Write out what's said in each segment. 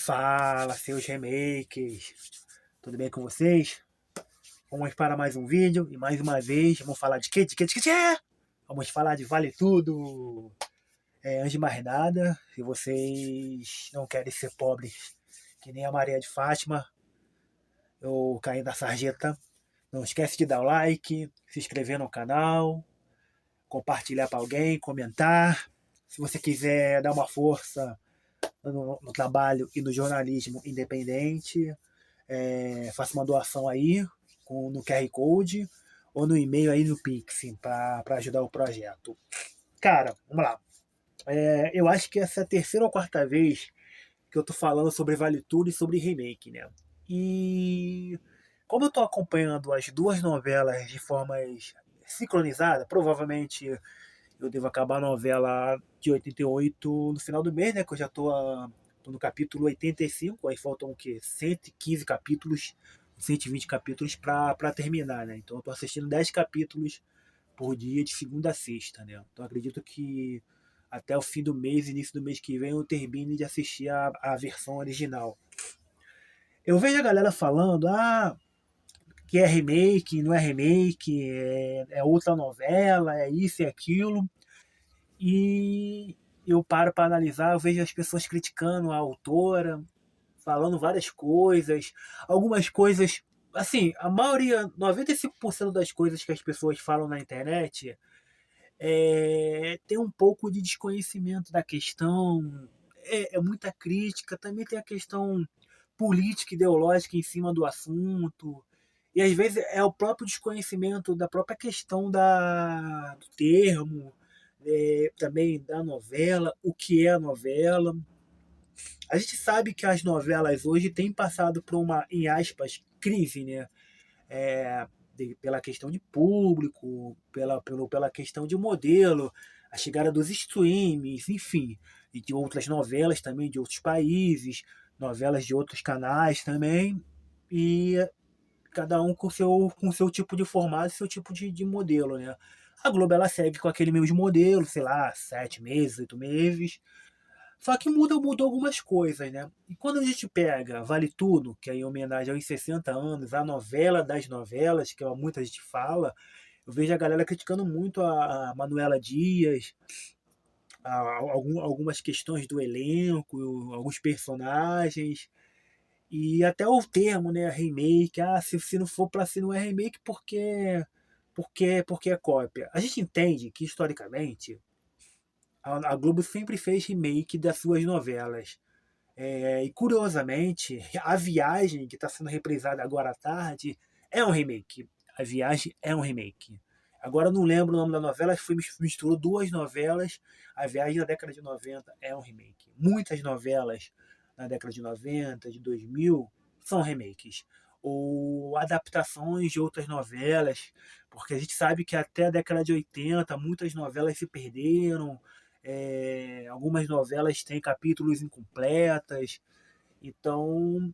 Fala, seus remakes! Tudo bem com vocês? Vamos para mais um vídeo e mais uma vez vamos falar de quê? Vamos falar de Vale Tudo! Antes de mais nada, se vocês não querem ser pobres que nem a Maria de Fátima, eu caí da sarjeta, não esquece de dar o like, se inscrever no canal, compartilhar para alguém, comentar. Se você quiser dar uma força no trabalho e no jornalismo independente, faça uma doação aí no QR Code ou no e-mail aí no Pix para ajudar o projeto. Cara, vamos lá. Eu acho que essa é a terceira ou quarta vez que eu tô falando sobre Vale Tudo e sobre remake, né? E como eu tô acompanhando as duas novelas de formas sincronizadas, provavelmente eu devo acabar a novela de 88 no final do mês, né? Que eu já tô no capítulo 85, aí faltam o quê? 115 capítulos, 120 capítulos para terminar, né? Então eu tô assistindo 10 capítulos por dia de segunda a sexta, né? Então acredito que até o fim do mês, início do mês que vem, eu termine de assistir a versão original. Eu vejo a galera falando, que é remake, não é remake, é outra novela, é isso e aquilo. E eu paro para analisar, eu vejo as pessoas criticando a autora, falando várias coisas, algumas coisas, assim, a maioria, 95% das coisas que as pessoas falam na internet tem um pouco de desconhecimento da questão, é muita crítica, também tem a questão política e ideológica em cima do assunto, e às vezes é o próprio desconhecimento da própria questão do termo, também da novela, o que é a novela. A gente sabe que as novelas hoje têm passado por uma, em aspas, crise, né? Pela questão de público, pela questão de modelo, a chegada dos streams, enfim, e de outras novelas também de outros países, novelas de outros canais também, e cada um com seu tipo de formato, seu tipo de modelo, né? A Globo ela segue com aquele mesmo modelo, sei lá, 7 meses, 8 meses. Só que mudou algumas coisas, né? E quando a gente pega Vale Tudo, que é em homenagem aos 60 anos, a novela das novelas, que muita gente fala, eu vejo a galera criticando muito a Manuela Dias, algumas questões do elenco, alguns personagens, e até o termo, né, remake. Se não for para ser, não é remake porque é cópia. A gente entende que, historicamente, a Globo sempre fez remake das suas novelas. E curiosamente, A Viagem, que está sendo reprisada agora à tarde, é um remake. A Viagem é um remake. Agora eu não lembro o nome da novela, foi misturou duas novelas. A Viagem da década de 90 é um remake. Muitas novelas na década de 90, de 2000, são remakes. Ou adaptações de outras novelas, porque a gente sabe que até a década de 80 muitas novelas se perderam, algumas novelas têm capítulos incompletas, então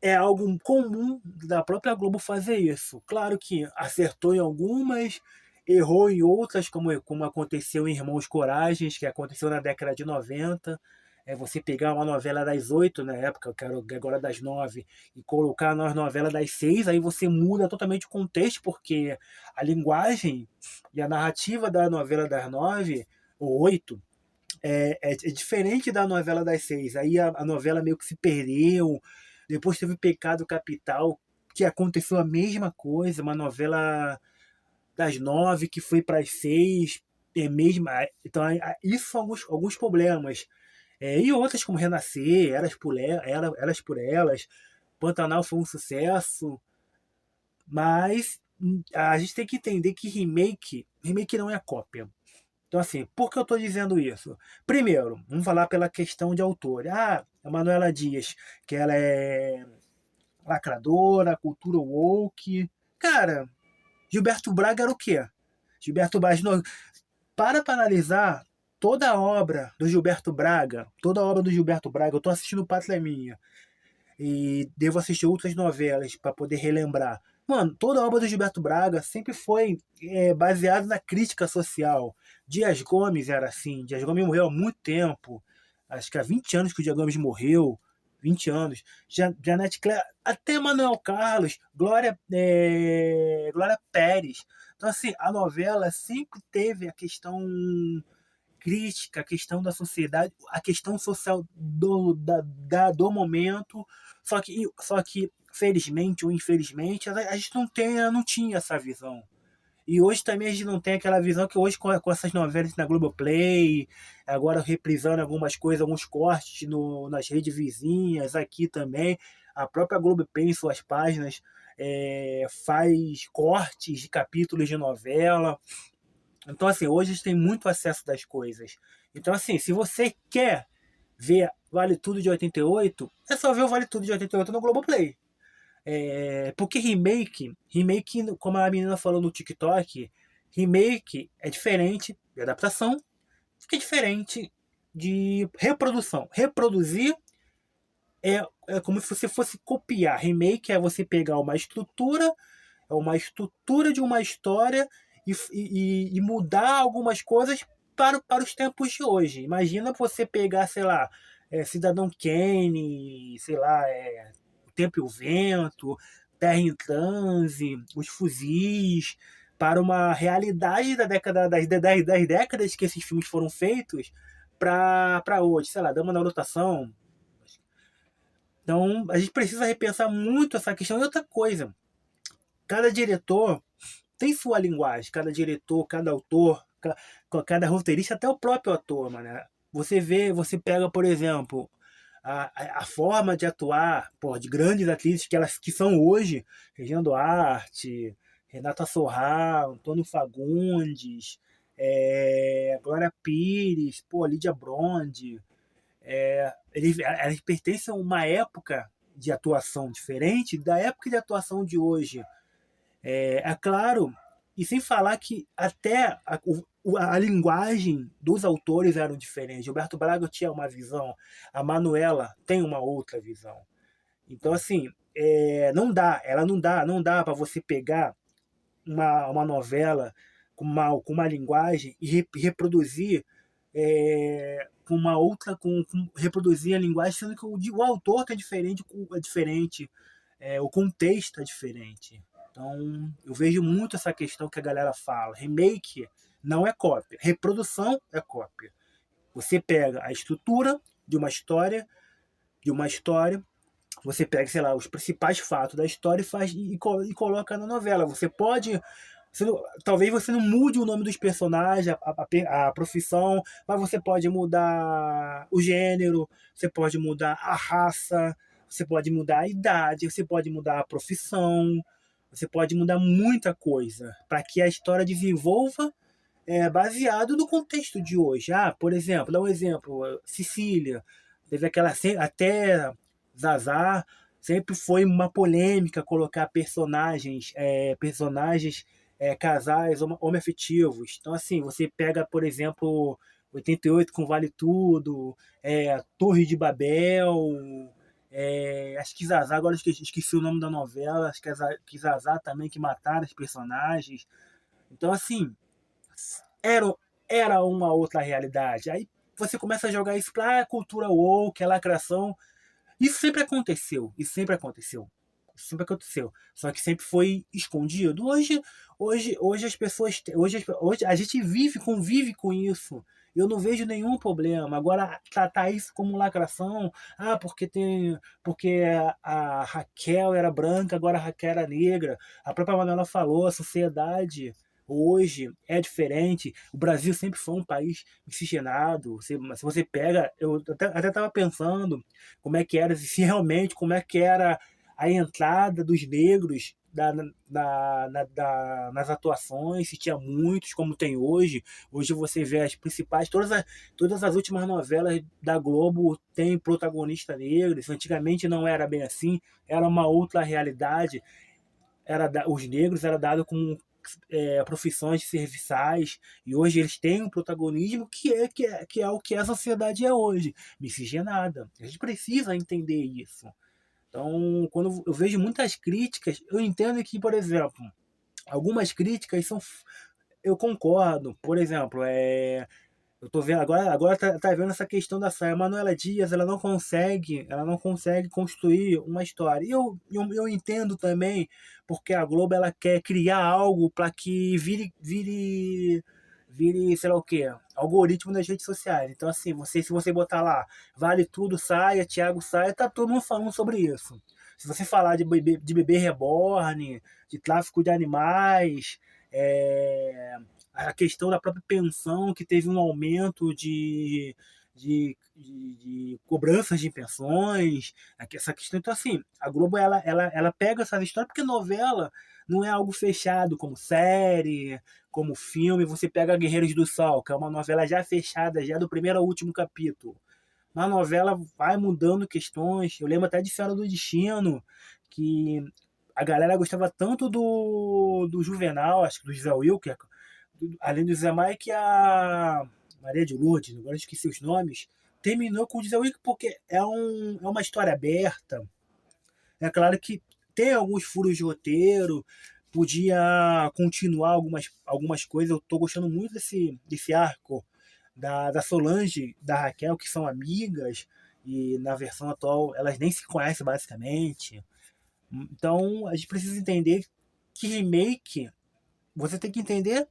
é algo comum da própria Globo fazer isso. Claro que acertou em algumas, errou em outras, como aconteceu em Irmãos Coragens, que aconteceu na década de 90. Você pegar uma novela das 8 na época, eu quero agora das 9, e colocar na novela das 6, aí você muda totalmente o contexto, porque a linguagem e a narrativa da novela das 9 ou 8 é diferente da novela das 6. Aí a novela meio que se perdeu. Depois teve Pecado Capital, que aconteceu a mesma coisa, uma novela das 9 que foi para as 6. Mesmo, então isso são alguns problemas. E outras como Renascer, Elas por Elas, Pantanal foi um sucesso, mas a gente tem que entender que remake não é cópia. Então, assim, por que eu estou dizendo isso? Primeiro, vamos falar pela questão de autor. A Manuela Dias, que ela é lacradora, cultura woke. Cara, Gilberto Braga era o quê? Gilberto Braga. Para analisar toda a obra do Gilberto Braga, eu estou assistindo Pátria Minha e devo assistir outras novelas para poder relembrar. Mano, toda a obra do Gilberto Braga sempre foi baseada na crítica social. Dias Gomes era assim. Dias Gomes morreu há muito tempo. Acho que há 20 anos que o Dias Gomes morreu. 20 anos, Janete Claire, até Manuel Carlos, Glória Pérez. Então, assim, a novela sempre teve a questão crítica, a questão da sociedade, a questão social do momento, só que, felizmente ou infelizmente, a gente não tinha essa visão. E hoje também a gente não tem aquela visão que hoje com essas novelas na Globoplay, agora reprisando algumas coisas, alguns cortes nas redes vizinhas, aqui também, a própria Globoplay em suas páginas faz cortes de capítulos de novela. Então, assim, hoje a gente tem muito acesso das coisas. Então, assim, se você quer ver Vale Tudo de 88, é só ver o Vale Tudo de 88 no Globoplay. Porque remake, como a menina falou no TikTok, remake é diferente de adaptação, que é diferente de reprodução. Reproduzir é como se você fosse copiar. Remake é você pegar uma estrutura de uma história e mudar algumas coisas para os tempos de hoje. Imagina você pegar, sei lá, Cidadão Kane, sei lá, O Tempo e o Vento, Terra em Transe, Os Fuzis, para uma realidade das décadas que esses filmes foram feitos para hoje. Sei lá, Dama na Lotação. Então, a gente precisa repensar muito essa questão. E outra coisa, cada diretor tem sua linguagem, cada diretor, cada autor, cada roteirista, até o próprio ator, mano. Você pega, por exemplo, a forma de atuar de grandes atrizes que são hoje, Regina Duarte, Renata Sorrah, Antônio Fagundes, Glória Pires, Lídia Bronde. Elas pertencem a uma época de atuação diferente da época de atuação de hoje. É claro, e sem falar que até a linguagem dos autores eram diferentes. Gilberto Braga tinha uma visão, a Manuela tem uma outra visão. Então, assim, não dá para você pegar uma novela com uma linguagem e reproduzir com uma outra, reproduzir a linguagem, sendo que o autor é diferente, o contexto é diferente. Então, eu vejo muito essa questão que a galera fala. Remake não é cópia. Reprodução é cópia. Você pega a estrutura de uma história, você pega, sei lá, os principais fatos da história e coloca na novela. Talvez você não mude o nome dos personagens, a profissão, mas você pode mudar o gênero, você pode mudar a raça, você pode mudar a idade, você pode mudar a profissão, você pode mudar muita coisa para que a história desenvolva baseado no contexto de hoje. Por exemplo, dá um exemplo, Sicília, teve até Zazá, sempre foi uma polêmica colocar personagens casais homoafetivos. Então, assim, você pega, por exemplo, 88 com Vale Tudo, Torre de Babel, acho que Zazá, agora esqueci o nome da novela, acho que Zazá também, que mataram os personagens. Então, assim, era uma outra realidade. Aí você começa a jogar isso para cultura woke, a lacração. Isso sempre aconteceu. Sempre aconteceu. Só que sempre foi escondido. Hoje as pessoas. Hoje a gente convive com isso. Eu não vejo nenhum problema. Agora, tratar isso como lacração, porque a Raquel era branca, agora a Raquel era negra. A própria Manuela falou, a sociedade hoje é diferente. O Brasil sempre foi um país miscigenado. Se você pega, eu até estava pensando como é que era a entrada dos negros nas atuações, se tinha muitos, como tem hoje. Hoje você vê as principais, todas as últimas novelas da Globo têm protagonista negros. Antigamente não era bem assim, era uma outra realidade. Os negros eram dados como profissões serviçais, e hoje eles têm um protagonismo que é o que a sociedade é hoje, miscigenada. A gente precisa entender isso. Então, quando eu vejo muitas críticas, eu entendo que, por exemplo, algumas críticas eu concordo. Por exemplo, Eu tô vendo agora tá vendo essa questão da saia. A Manuela Dias, ela não consegue construir uma história. E eu entendo também, porque a Globo ela quer criar algo para que vire, sei lá o quê, algoritmo nas redes sociais. Então assim, se você botar lá, vale tudo saia, Thiago Saia, tá todo mundo falando sobre isso. Se você falar de bebê reborn, de tráfico de animais, a questão da própria pensão, que teve um aumento de cobranças de pensões, essa questão. Então, assim, a Globo ela pega essas histórias, porque novela não é algo fechado como série, como filme. Você pega Guerreiros do Sol, que é uma novela já fechada, já do primeiro ao último capítulo. Na novela vai mudando questões. Eu lembro até de Senhora do Destino, que a galera gostava tanto do Juvenal, acho que do José Wilker, além do Zé Maia, que a Maria de Lourdes, agora eu esqueci os nomes, terminou com o José Wilker porque é uma história aberta. É claro que tem alguns furos de roteiro, podia continuar algumas coisas. Eu tô gostando muito desse arco da Solange, da Raquel, que são amigas, e na versão atual elas nem se conhecem basicamente. Então a gente precisa entender que remake, você tem que entender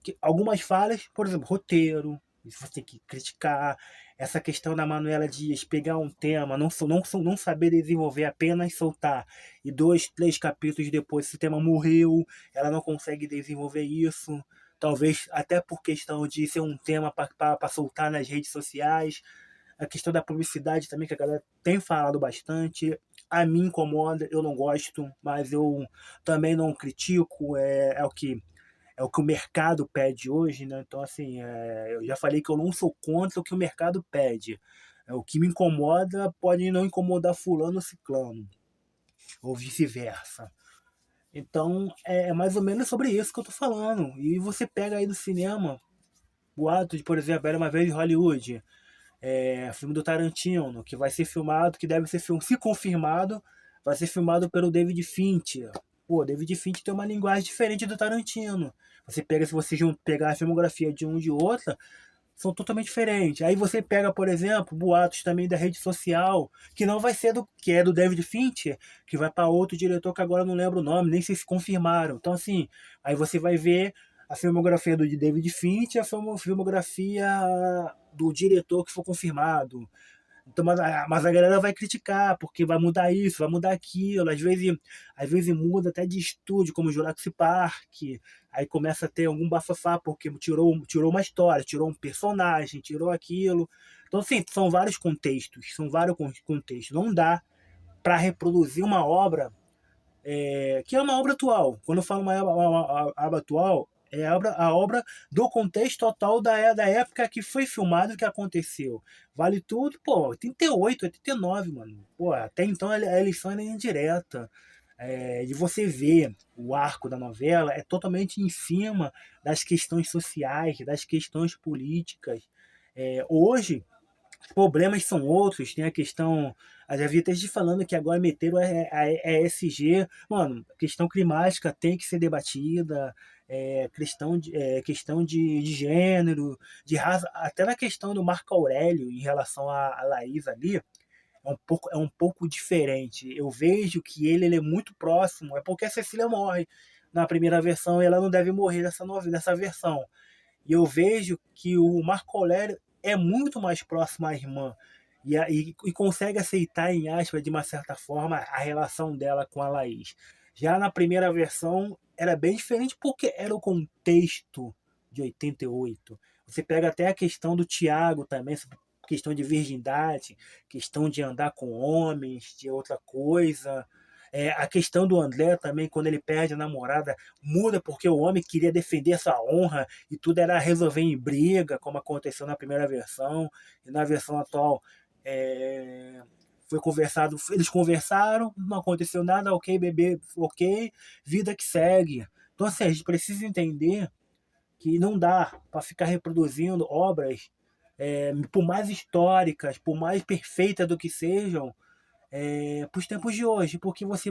que algumas falhas, por exemplo, roteiro, isso você tem que criticar. Essa questão da Manuela Dias pegar um tema, não saber desenvolver, apenas soltar, e 2, 3 capítulos depois esse tema morreu, ela não consegue desenvolver isso. Talvez até por questão de ser um tema para soltar nas redes sociais. A questão da publicidade também, que a galera tem falado bastante. A mim incomoda, eu não gosto, mas eu também não critico. É o que o mercado pede hoje, né? Então, assim, eu já falei que eu não sou contra o que o mercado pede. O que me incomoda pode não incomodar fulano ou ciclano, ou vice-versa. Então, é mais ou menos sobre isso que eu tô falando. E você pega aí do cinema, boato de, por exemplo, Era Uma Vez em Hollywood, filme do Tarantino, que vai ser filmado, que deve ser filme, se confirmado, vai ser filmado pelo David Fincher. Pô, David Fincher tem uma linguagem diferente do Tarantino. Se você pegar a filmografia de um e de outra, são totalmente diferentes. Aí você pega, por exemplo, boatos também da rede social, que não vai ser que é do David Fincher, que vai para outro diretor que agora eu não lembro o nome, nem sei se confirmaram. Então, assim, aí você vai ver a filmografia do de David Fincher, a filmografia do diretor que for confirmado. Então, mas a galera vai criticar, porque vai mudar isso, vai mudar aquilo. Às vezes muda até de estúdio, como Jurassic Park. Aí começa a ter algum bafafá, porque tirou uma história, tirou um personagem, tirou aquilo. Então, assim, são vários contextos, são vários contextos. Não dá para reproduzir uma obra que é uma obra atual. Quando eu falo uma obra atual, é a obra do contexto total da época que foi filmado, que aconteceu. Vale tudo, pô, 88, 89, mano. Pô, até então a eleição era indireta. De você ver o arco da novela é totalmente em cima das questões sociais, das questões políticas. Hoje, os problemas são outros, tem a questão. Já vi até gente falando que agora meteram a ESG. Mano, a questão climática tem que ser debatida, questão de gênero, de raça, até na questão do Marco Aurélio em relação à Laís ali, é um pouco diferente. Eu vejo que ele é muito próximo, é porque a Cecília morre na primeira versão e ela não deve morrer nessa versão. E eu vejo que o Marco Aurélio é muito mais próximo à irmã e consegue aceitar, em aspas, de uma certa forma, a relação dela com a Laís. Já na primeira versão era bem diferente porque era o contexto de 88. Você pega até a questão do Tiago também, questão de virgindade, questão de andar com homens, de outra coisa. A questão do André também, quando ele perde a namorada, muda porque o homem queria defender essa honra e tudo era resolver em briga, como aconteceu na primeira versão. E na versão atual, foi conversado, eles conversaram, não aconteceu nada, ok, bebê, ok, vida que segue. Então, assim, a gente precisa entender que não dá para ficar reproduzindo obras, por mais históricas, por mais perfeitas do que sejam, para os tempos de hoje, porque você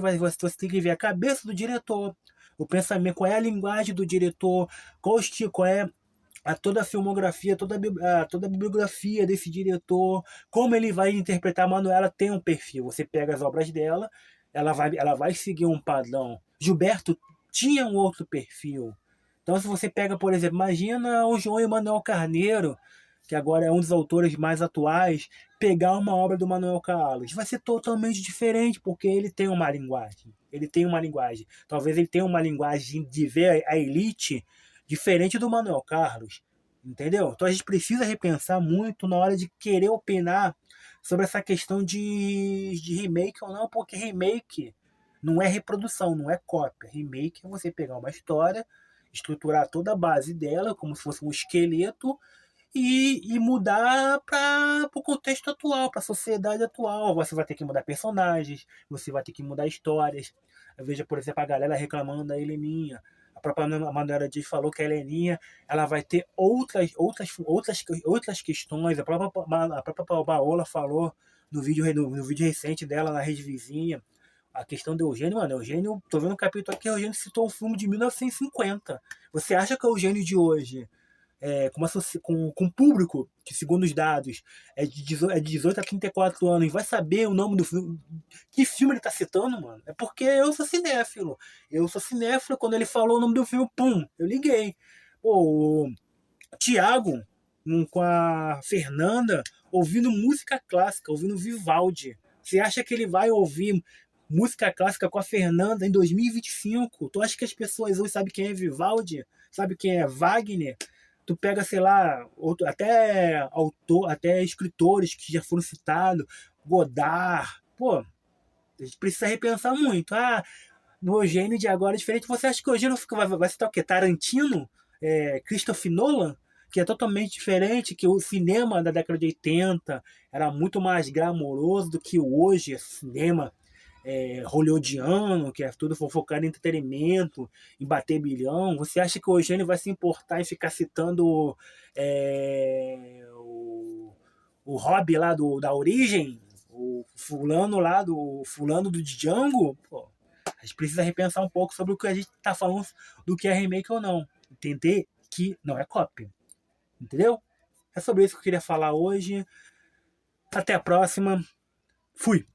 tem que ver a cabeça do diretor, o pensamento, qual é a linguagem do diretor, qual é toda a filmografia, toda a bibliografia desse diretor, como ele vai interpretar a Manuela tem um perfil. Você pega as obras dela, ela vai seguir um padrão. Gilberto tinha um outro perfil. Então, se você pega, por exemplo, imagina o João Emanuel Carneiro, que agora é um dos autores mais atuais, pegar uma obra do Manuel Carlos. Vai ser totalmente diferente, porque ele tem uma linguagem. Ele tem uma linguagem. Talvez ele tenha uma linguagem de ver a elite diferente do Manuel Carlos. Entendeu? Então a gente precisa repensar muito na hora de querer opinar sobre essa questão de remake ou não, porque remake não é reprodução, não é cópia. Remake é você pegar uma história, estruturar toda a base dela como se fosse um esqueleto e mudar para o contexto atual, para a sociedade atual. Você vai ter que mudar personagens, você vai ter que mudar histórias. Eu vejo, por exemplo, a galera reclamando da Heleninha. A própria Manuela Dias falou que a Heleninha ela vai ter outras questões. A própria Paola falou no vídeo recente dela na Rede Vizinha. A questão do Eugênio, mano, Eugênio, tô vendo um capítulo aqui, Eugênio citou um filme de 1950. Você acha que o Eugênio de hoje com público, que segundo os dados é de 18 a 34 anos, vai saber o nome do filme, que filme ele tá citando, mano? É porque eu sou cinéfilo. Eu sou cinéfilo, quando ele falou o nome do filme, pum, eu liguei. Pô, o Thiago com a Fernanda ouvindo música clássica, ouvindo Vivaldi. Você acha que ele vai ouvir música clássica com a Fernanda em 2025? Tu acha que as pessoas hoje sabem quem é Vivaldi? Sabe quem é Wagner? Tu pega, sei lá, até escritores que já foram citados, Godard. Pô, a gente precisa repensar muito. No Eugênio de agora é diferente. Você acha que o Eugênio vai citar o quê? Tarantino? Christopher Nolan? Que é totalmente diferente, que o cinema da década de 80 era muito mais glamouroso do que hoje, cinema hollywoodiano, que é tudo focado em entretenimento, em bater bilhão. Você acha que o Eugênio vai se importar em ficar citando o Hobby lá da Origem? O fulano do Django? Pô, a gente precisa repensar um pouco sobre o que a gente tá falando do que é remake ou não. Entender que não é cópia. Entendeu? É sobre isso que eu queria falar hoje. Até a próxima. Fui!